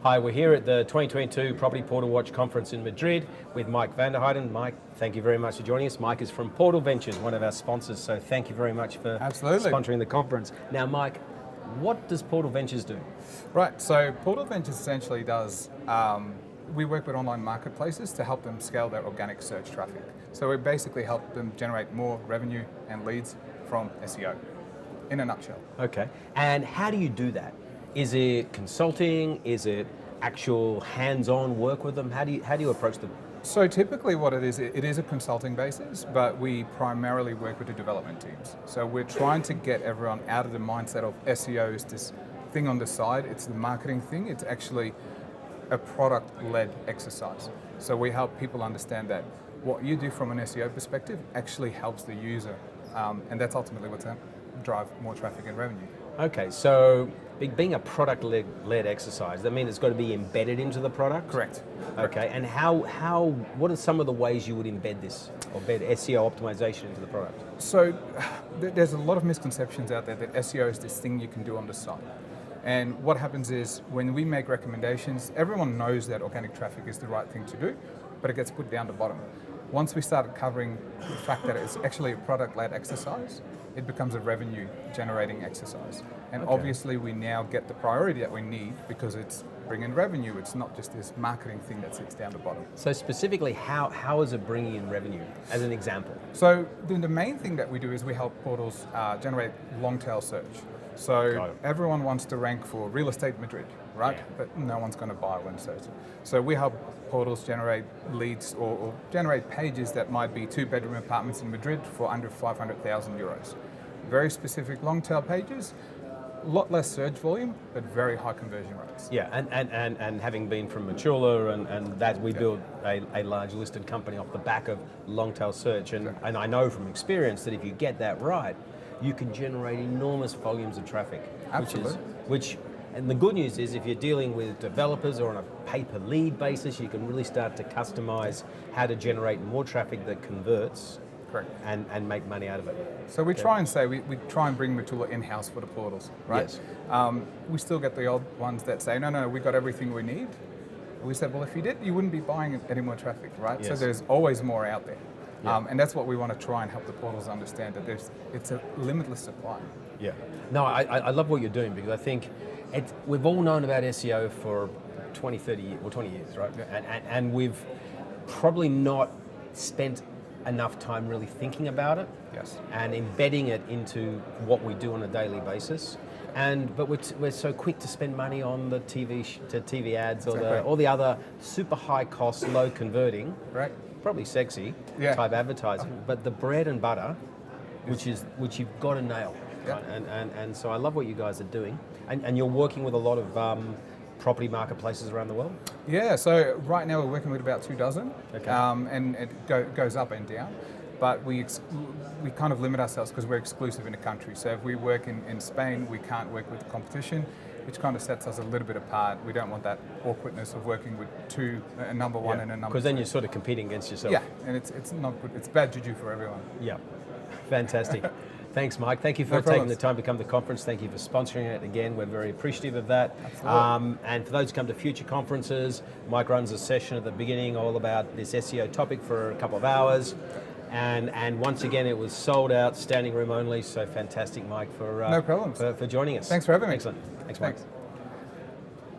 Hi, we're here at the 2022 Property Portal Watch Conference in Madrid with Mike van der Heijden. Mike, thank you very much for joining us. Mike is from Portal Ventures, one of our sponsors, so thank you very much for sponsoring the conference. Now, Mike, what does Portal Ventures do? Right, so Portal Ventures essentially does, we work with online marketplaces to help them scale their organic search traffic. So we basically help them generate more revenue and leads from SEO, in a nutshell. Okay, and how do you do that? Is it consulting? Is it actual hands-on work with them? How do you approach them? So typically what it is a consulting basis, but we primarily work with the development teams. So we're trying to get everyone out of the mindset of SEO is this thing on the side, it's the marketing thing, it's actually a product-led exercise. So we help people understand that what you do from an SEO perspective actually helps the user, and that's ultimately what's going to drive more traffic and revenue. Okay, so being a product-led exercise, that means it's got to be embedded into the product? Correct. Okay, and what are some of the ways you would embed this, or embed SEO optimization into the product? So there's a lot of misconceptions out there that SEO is this thing you can do on the side. And what happens is when we make recommendations, everyone knows that organic traffic is the right thing to do, but it gets put down the bottom. Once we start covering the fact that it's actually a product-led exercise, it becomes a revenue-generating exercise. And obviously we now get the priority that we need because it's bringing revenue. It's not just this marketing thing that sits down the bottom. So specifically, how is it bringing in revenue, as an example? So the main thing that we do is we help portals generate long-tail search. So everyone wants to rank for real estate Madrid, right? Yeah. But no one's going to buy when searching. So we help portals generate leads or generate pages that might be 2-bedroom apartments in Madrid for under 500,000 euros. Very specific long tail pages, a lot less search volume, but very high conversion rates. Yeah, and having been from Machula and that we built a large listed company off the back of long tail search, and I know from experience that if you get that right, you can generate enormous volumes of traffic. Absolutely. And the good news is if you're dealing with developers or on a pay-per-lead basis, you can really start to customize how to generate more traffic that converts. Correct. And make money out of it. So we try and say, we try and bring Machula in-house for the portals, right? Yes. We still get the old ones that say, no, we got everything we need. We said, well, if you did, you wouldn't be buying any more traffic, right? Yes. So there's always more out there. Yeah. And that's what we want to try and help the portals understand, that it's a limitless supply. Yeah. No, I love what you're doing, because I think we've all known about SEO for 20, 30 years, or 20 years, right? Yeah. And we've probably not spent enough time really thinking about it. Yes. And embedding it into what we do on a daily basis. But we're so quick to spend money on the TV ads or the other super high cost, low converting, right? Probably sexy type advertising, but the bread and butter, which you've got to nail. Right? And so I love what you guys are doing, and you're working with a lot of property marketplaces around the world. Yeah, so right now we're working with about 24, okay. And it goes up and down, but we kind of limit ourselves because we're exclusive in a country. So if we work in Spain, we can't work with the competition, which kind of sets us a little bit apart. We don't want that awkwardness of working with a number one and a number two. Because then you're sort of competing against yourself. Yeah, and it's not good. It's bad juju for everyone. Yeah, fantastic. Thanks, Mike. Thank you for taking the time to come to the conference. Thank you for sponsoring it again. We're very appreciative of that. And for those who come to future conferences, Mike runs a session at the beginning all about this SEO topic for a couple of hours. And once again, it was sold out, standing room only. So fantastic, Mike, no problems. for joining us. Thanks for having me. Excellent. Thanks, Mike.